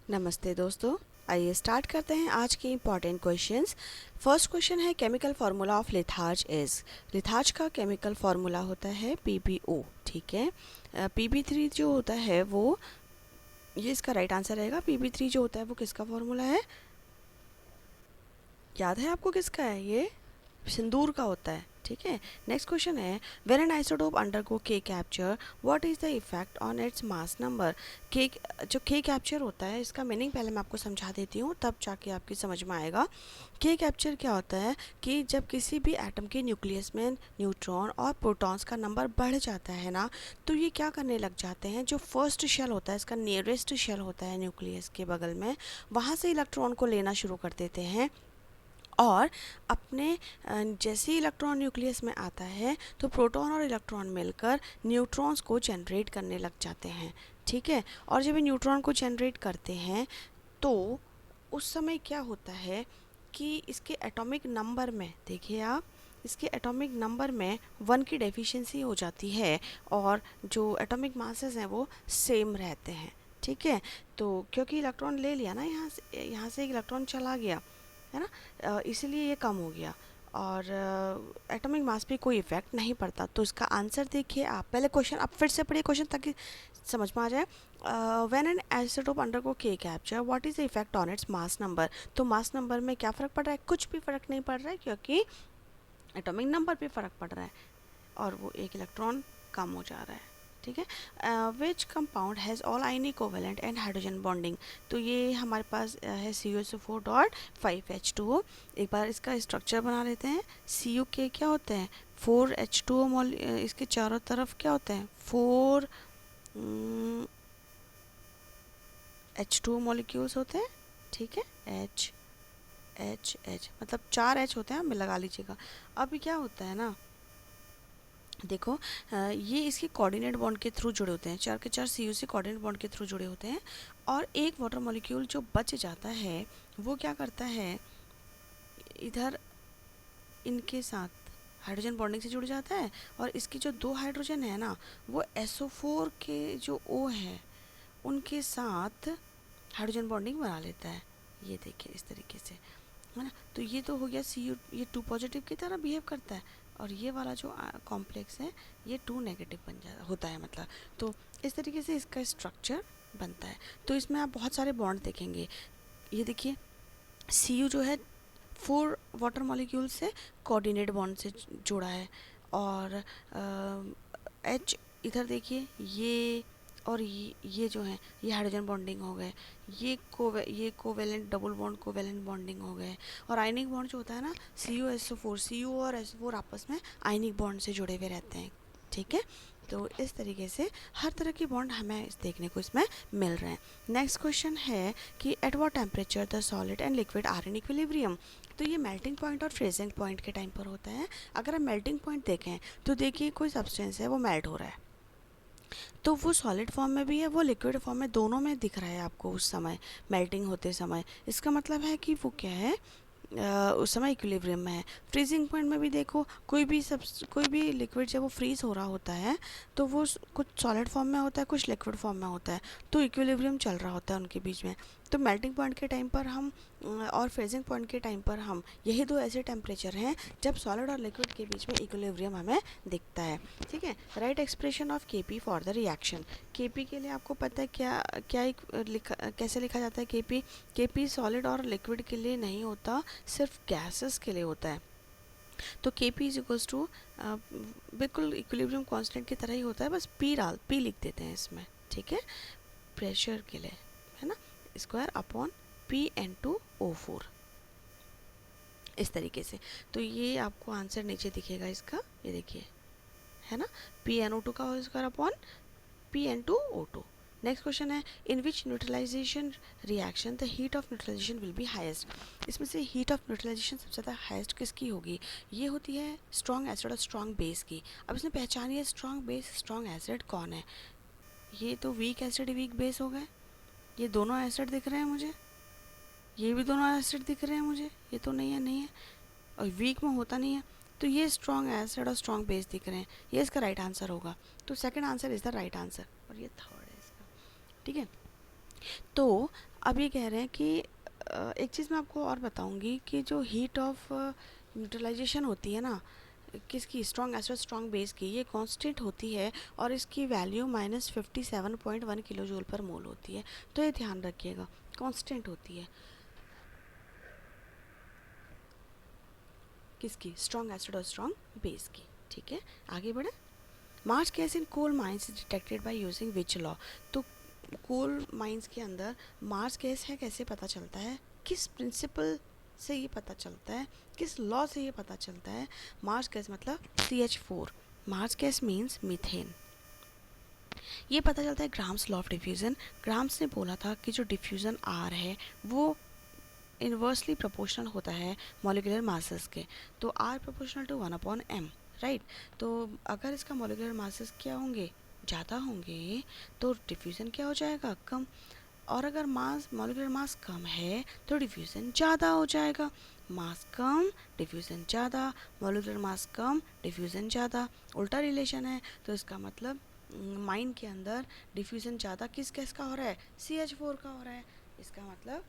नमस्ते दोस्तों, आइए स्टार्ट करते हैं आज के इम्पॉर्टेंट क्वेश्चंस। फर्स्ट क्वेश्चन है chemical formula of litharge is. Litharge का केमिकल फार्मूला होता है PbO। ठीक है, Pb3 जो होता है वो, ये इसका राइट आंसर रहेगा। Pb3 जो होता है वो किसका फार्मूला है, याद है आपको किसका है? ये सिंदूर का होता है। ठीक है, नेक्स्ट क्वेश्चन है व्हेन एन आइसोटोप अंडरगो के capture what is the effect on its mass number. के जो के कैप्चर होता है, इसका मीनिंग पहले मैं आपको समझा देती हूँ, तब जाके आपकी समझ में आएगा। के कैप्चर क्या होता है कि जब किसी भी एटम के न्यूक्लियस में न्यूट्रॉन और प्रोटॉन्स का नंबर बढ़ जाता है ना, तो ये क्या करने लग जाते हैं, जो फर्स्ट शेल होता है, इसका नियरेस्ट शेल होता है न्यूक्लियस के बगल में, वहाँ से इलेक्ट्रॉन को लेना शुरू कर देते हैं। और अपने जैसे ही इलेक्ट्रॉन न्यूक्लियस में आता है तो प्रोटॉन और इलेक्ट्रॉन मिलकर न्यूट्रॉन्स को जनरेट करने लग जाते हैं। ठीक है, और जब ये न्यूट्रॉन को जनरेट करते हैं तो उस समय क्या होता है कि इसके एटॉमिक नंबर में, देखिए आप, इसके एटॉमिक नंबर में 1 की डेफिशिएंसी हो जाती है और जो एटॉमिक मासेस हैं वो सेम रहते हैं। ठीक है, तो क्योंकि इलेक्ट्रॉन ले लिया ना, यहाँ से एक इलेक्ट्रॉन चला गया है ना, इसीलिए ये कम हो गया और एटॉमिक मास पे कोई इफेक्ट नहीं पड़ता। तो इसका आंसर देखिए आप, पहले क्वेश्चन आप फिर से पढ़िए क्वेश्चन ताकि समझ में आ जाए। व्हेन एन आइसोटोप अंडरगो के capture what is the effect on its mass number. तो मास नंबर में क्या फ़र्क पड़ रहा है? कुछ भी फ़र्क नहीं पड़ रहा है, क्योंकि एटॉमिक नंबर पे फ़र्क पड़ रहा है और वो एक इलेक्ट्रॉन कम हो जा रहा है। ठीक है, which compound has all ionic covalent and hydrogen bonding. तो ये हमारे पास है CuSO4 डॉट 5H2O। एक बार इसका स्ट्रक्चर बना लेते हैं। Cu के क्या होते हैं? 4H2O मॉल, इसके चारों तरफ क्या होते हैं? 4 H2O मॉलिक्यूल्स होते हैं। ठीक है, H H H मतलब 4 H होते हैं, आप लगा लीजिएगा। अभी क्या होता है ना, देखो, ये इसके कोऑर्डिनेट बॉन्ड के थ्रू जुड़े होते हैं, 4 के 4 Cu से कोऑर्डिनेट बॉन्ड के थ्रू जुड़े होते हैं। और एक वाटर मॉलिक्यूल जो बच जाता है वो क्या करता है, इधर इनके साथ हाइड्रोजन बॉन्डिंग से जुड़ जाता है और इसकी जो 2 हाइड्रोजन है ना, वो SO4 के जो O है उनके साथ हाइड्रोजन बॉन्डिंग बना लेता है। ये देखिए इस तरीके से, है ना। तो ये तो हो गया Cu, ये 2 पॉजिटिव की तरह बिहेव करता है और ये वाला जो कॉम्प्लेक्स है ये 2 नेगेटिव बन जाता होता है, मतलब। तो इस तरीके से इसका स्ट्रक्चर बनता है। तो इसमें आप बहुत सारे बॉन्ड देखेंगे। ये देखिए, Cu जो है 4 वाटर मॉलिक्यूल से कोऑर्डिनेट बॉन्ड से जुड़ा है और H इधर देखिए, ये और ये जो है ये हाइड्रोजन बॉन्डिंग हो गए, ये covalent double bond covalent bonding हो गए। और आयनिक बॉन्ड जो होता है ना, Cu और SO4 आपस में आयनिक बॉन्ड से जुड़े हुए रहते हैं। ठीक है, तो इस तरीके से हर तरह की बॉन्ड हमें देखने को इसमें मिल रहे हैं। नेक्स्ट क्वेश्चन है कि at what temperature the solid and liquid are in equilibrium. तो ये मेल्टिंग पॉइंट और फ्रीजिंग पॉइंट के टाइम पर होता है। अगर हम मेल्टिंग पॉइंट देखें तो देखिए कोई सब्सटेंस है वो मेल्ट हो रहा है, तो वो सॉलिड फॉर्म में भी है, वो लिक्विड फॉर्म में, दोनों में दिख रहा है आपको उस समय, मेल्टिंग होते समय। इसका मतलब है कि वो क्या है, उस समय इक्विलिब्रियम में है। फ्रीजिंग पॉइंट में भी देखो, कोई भी लिक्विड जब वो फ्रीज हो रहा होता है तो वो कुछ सॉलिड फॉर्म में होता है, कुछ लिक्विड फॉर्म में होता है, तो इक्विलिब्रियम चल रहा होता है उनके बीच में। तो मेल्टिंग पॉइंट के टाइम पर हम और फ्रीजिंग पॉइंट के टाइम पर हम, यही दो ऐसे टेम्परेचर हैं जब सॉलिड और लिक्विड के बीच में इक्विलिब्रियम हमें दिखता है। ठीक है, right expression of Kp for the reaction. Kp के लिए आपको पता है क्या क्या कैसे लिखा जाता है? Kp सॉलिड और लिक्विड के लिए नहीं होता, सिर्फ गैसेस के लिए होता है। तो Kp इज इक्वल्स टू, बिल्कुल इक्विलिब्रियम कांस्टेंट की तरह ही होता है, बस P लिख देते हैं इसमें। ठीक है, प्रेशर के लिए, है ना, स्क्वायर अपॉन P(N2O4), इस तरीके से। तो ये आपको आंसर नीचे दिखेगा इसका, ये देखिए, है ना, PnO2 का whole square upon Pn2O2। Next question is in which neutralisation reaction the heat of neutralisation will be highest. इसमें से हीट ऑफ न्यूट्रलाइजेशन सबसे ज़्यादा हाईएस्ट किसकी होगी? ये होती है स्ट्रॉन्ग एसिड और स्ट्रॉन्ग बेस की। अब इसमें पहचानिए है स्ट्रॉन्ग बेस स्ट्रॉन्ग एसिड कौन है। ये तो वीक एसिड वीक बेस हो गए, ये दोनों एसिड दिख रहे हैं मुझे, ये भी दोनों एसिड दिख रहे हैं मुझे, ये तो नहीं है, नहीं है, और वीक में होता नहीं है। तो ये स्ट्रॉन्ग एसिड और स्ट्रॉन्ग बेस दिख रहे हैं, ये इसका राइट आंसर होगा। तो second answer is the right answer और ये थर्ड है इसका। ठीक है, तो अब ये कह रहे हैं कि एक चीज़ मैं आपको और बताऊंगी कि जो हीट ऑफ न्यूट्रलाइजेशन होती है ना, किसकी, स्ट्रॉन्ग एसिड स्ट्रॉन्ग बेस की, ये कांस्टेंट होती है और इसकी वैल्यू -57.1 किलो जूल पर मोल होती है। तो ये ध्यान रखिएगा, कांस्टेंट होती है किसकी, स्ट्रॉन्ग एसिड और स्ट्रॉन्ग बेस की। ठीक है, आगे बढ़े। Marsh gas in coal mines detected by using which law. तो कोल माइंस के अंदर मार्स गैस है, कैसे पता चलता है, किस प्रिंसिपल से ये पता चलता है, किस लॉ से ये पता चलता है। मार्स गैस मतलब CH4, marsh gas means methane. ये पता चलता है grams law of diffusion. Grams ने बोला था कि जो डिफ्यूज़न आर है वो इन्वर्सली प्रोपोर्शनल होता है मॉलिक्यूलर मासेस के। तो are proportional to 1/m, right. तो अगर इसका मॉलिक्यूलर मासेस क्या होंगे, ज़्यादा होंगे, तो डिफ्यूज़न क्या हो जाएगा, कम। और अगर मास, मॉलिक्यूलर मास कम है तो डिफ्यूज़न ज़्यादा हो जाएगा। मास कम, डिफ्यूज़न ज़्यादा, मॉलिक्यूलर मास कम, डिफ्यूज़न ज़्यादा, उल्टा रिलेशन है। तो इसका मतलब माइन के अंदर डिफ्यूज़न ज़्यादा किस गैस का हो रहा है, CH4 का हो रहा है। इसका मतलब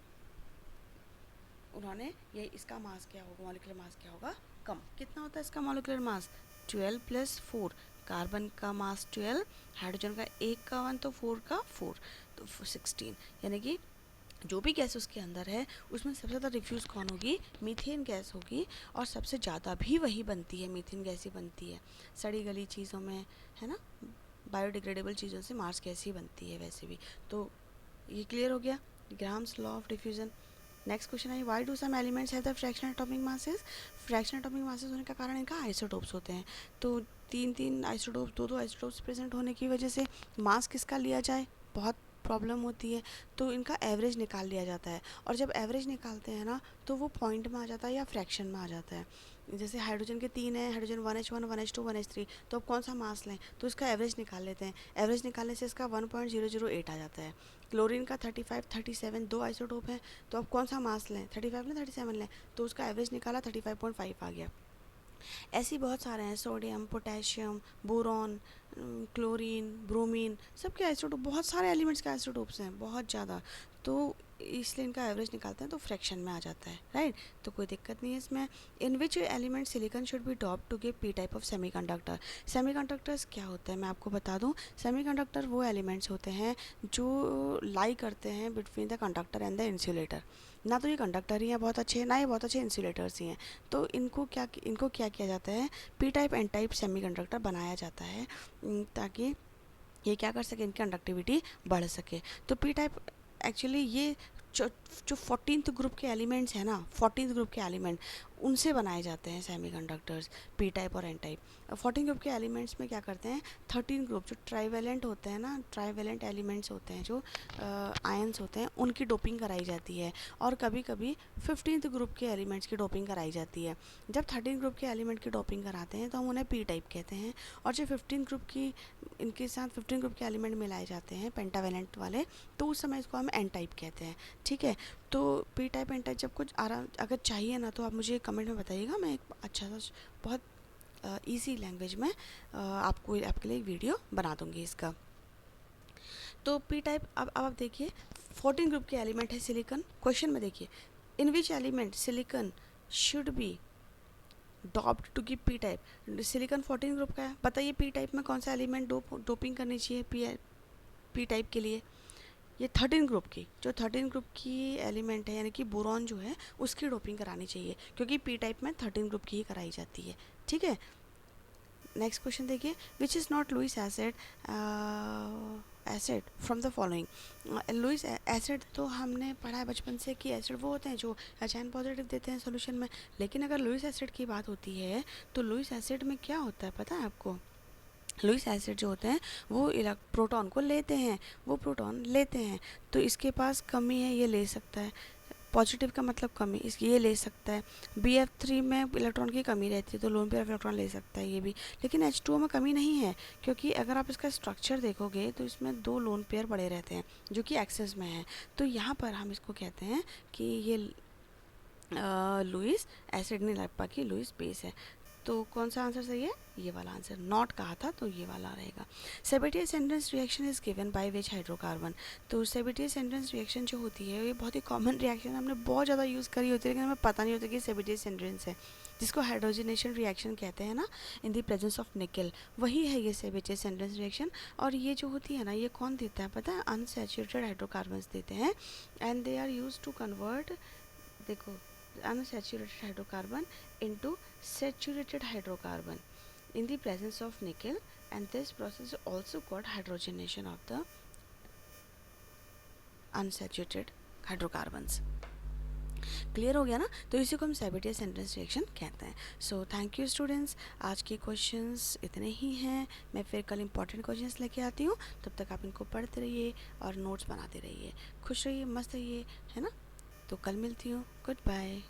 उन्होंने ये, इसका मास क्या होगा, मॉलिक्यूलर मास क्या होगा, कम। कितना होता है इसका मॉलिक्यूलर मास, 12 + 4। कार्बन का मास 12, हाइड्रोजन का 1 का 1 तो 4 का 4, तो 16। यानी कि जो भी गैस उसके अंदर है उसमें सबसे ज़्यादा रिफ्यूज़ कौन होगी, मीथेन गैस होगी। और सबसे ज़्यादा भी वही बनती है, मीथेन गैस ही बनती है सड़ी गली चीज़ों में, है ना, बायोडिग्रेडेबल चीज़ों से मार्स गैस ही बनती है वैसे भी। तो ये क्लियर हो गया, Graham's law of diffusion. Next question है, why do some elements have the fractional atomic masses. Fractional atomic masses होने का कारण इनका आइसोटोप्स होते हैं। तो तीन तीन आइसोटोप्स, दो दो आइसोटोप्स प्रेजेंट होने की वजह से मास किसका लिया जाए, बहुत प्रॉब्लम होती है। तो इनका एवरेज निकाल लिया जाता है, और जब एवरेज निकालते हैं ना तो वो पॉइंट में आ जाता है या फ्रैक्शन में आ जाता है। जैसे हाइड्रोजन के 3 हैं, हाइड्रोजन 1H1 1H2 1H3, तो अब कौन सा मास लें, तो इसका एवरेज निकाल लेते हैं। एवरेज निकालने से इसका 1.008 आ जाता है। क्लोरीन का 35 37 दो आइसोटोप हैं, तो अब कौन सा मास लें, 35 लें 37 लें, तो उसका एवरेज निकाला 35.5 आ गया। ऐसे ही बहुत सारे हैं, sodium, potassium, boron, chlorine, bromine, सबके आइसोटोप, बहुत सारे एलिमेंट्स के आइसोटोप्स हैं, बहुत ज़्यादा। तो इसलिए इनका एवरेज निकालते हैं तो फ्रैक्शन में आ जाता है, राइट। तो कोई दिक्कत नहीं है इसमें। In which element silicon should be doped to give P type of semiconductor. Semiconductors क्या होता है मैं आपको बता दूं। सेमीकंडक्टर वो एलिमेंट्स होते हैं जो लाई करते हैं between the conductor and the insulator. ना तो ये कंडक्टर ही हैं बहुत अच्छे, ना ये बहुत अच्छे इंसुलेटर्स ही हैं। तो इनको क्या किया जाता है, P type N type semiconductor बनाया जाता है, ताकि ये क्या कर सके, इनकी कंडक्टिविटी बढ़ सके। तो पी टाइप एक्चुअली ये जो 14th ग्रुप के एलिमेंट्स हैं ना, 14th ग्रुप के एलिमेंट, उनसे बनाए जाते हैं सेमीकंडक्टर्स, पी टाइप और एन टाइप। 14 ग्रुप के एलिमेंट्स में क्या करते हैं, 13 ग्रुप जो ट्राईवेलेंट होते हैं ना, ट्राईवेलेंट एलिमेंट्स होते हैं जो आयंस होते हैं, उनकी डोपिंग कराई जाती है। और कभी कभी 15th ग्रुप के एलिमेंट्स की डोपिंग कराई जाती है। जब 13 ग्रुप के एलिमेंट की डोपिंग कराते हैं तो हम उन्हें पी टाइप कहते हैं। और जब 15 ग्रुप की, इनके साथ 15 ग्रुप के एलिमेंट मिलाए जाते हैं पेंटावेलेंट वाले, तो उस समय इसको हम एन टाइप कहते हैं। ठीक है, तो पी टाइप एन टाइप जब कुछ आराम अगर चाहिए ना तो आप मुझे कमेंट में बताइएगा, मैं एक अच्छा सा बहुत इजी लैंग्वेज में आपके लिए एक वीडियो बना दूंगी इसका। तो पी टाइप, अब आप देखिए 14 ग्रुप के एलिमेंट है सिलिकॉन। क्वेश्चन में देखिए, in which element silicon should be doped to give P type. Silicon 14 group का है, बताइए पी टाइप में कौन सा एलिमेंट डोपिंग करनी चाहिए पी टाइप के लिए। ये 13 ग्रुप की, जो 13 ग्रुप की एलिमेंट है यानी कि बोरॉन जो है उसकी डोपिंग करानी चाहिए, क्योंकि पी टाइप में 13 ग्रुप की ही कराई जाती है। ठीक है, नेक्स्ट क्वेश्चन देखिए, which is not Lewis acid acid from the following. Lewis acid तो हमने पढ़ा है बचपन से कि एसिड वो होते हैं जो HN पॉजिटिव देते हैं सॉल्यूशन में। लेकिन अगर लुइस एसिड की बात होती है तो लुइस एसिड में क्या होता है पता है आपको। लुइस एसिड जो होते हैं वो प्रोटॉन को लेते हैं, वो प्रोटॉन लेते हैं, तो इसके पास कमी है, ये ले सकता है। पॉजिटिव का मतलब कमी, इस ये ले सकता है। BF3 में इलेक्ट्रॉन की कमी रहती है तो लोन पेयर ऑफ इलेक्ट्रॉन ले सकता है ये भी। लेकिन H2O में कमी नहीं है, क्योंकि अगर आप इसका स्ट्रक्चर देखोगे तो इसमें 2 लोन पेयर पड़े रहते हैं जो कि एक्सेस में है। तो यहाँ पर हम इसको कहते हैं कि ये लुइस एसिड नहीं लग पाकी, लुइस बेस है। तो कौन सा आंसर सही है? ये वाला आंसर, नॉट कहा था तो ये वाला रहेगा। Sabatier Senderens reaction is given by which hydrocarbon. तो सेबेटियस एंट्रेंस रिएक्शन जो होती है ये बहुत ही कॉमन रिएक्शन, हमने बहुत ज़्यादा यूज़ करी होती है, लेकिन हमें पता नहीं होता कि सेबेटियस एंट्रेंस है, जिसको हाइड्रोजनेशन रिएक्शन कहते हैं ना, इन द प्रेजेंस ऑफ निकल, वही है ये सेबेटियस एंट्रेंस रिएक्शन। और ये जो होती है ना, ये कौन देता है पता है? अनसैचुरेटेड हाइड्रोकार्बन्स देते हैं, and they are used to convert, देखो, unsaturated hydrocarbon into saturated hydrocarbon in the presence of nickel, and this process is also called hydrogenation of the unsaturated hydrocarbons। Clear हो गया ना? तो इसी को हम सेबेटियस एंट्रेंस रिएक्शन कहते हैं। सो थैंक यू स्टूडेंट्स, आज के क्वेश्चंस इतने ही हैं। मैं फिर कल इंपॉर्टेंट क्वेश्चंस लेके आती हूँ, तब तक आप इनको पढ़ते रहिए और नोट्स बनाते रहिए। खुश रहिए, मस्त रहिए, है ना? तो कल मिलती हूँ। Good bye.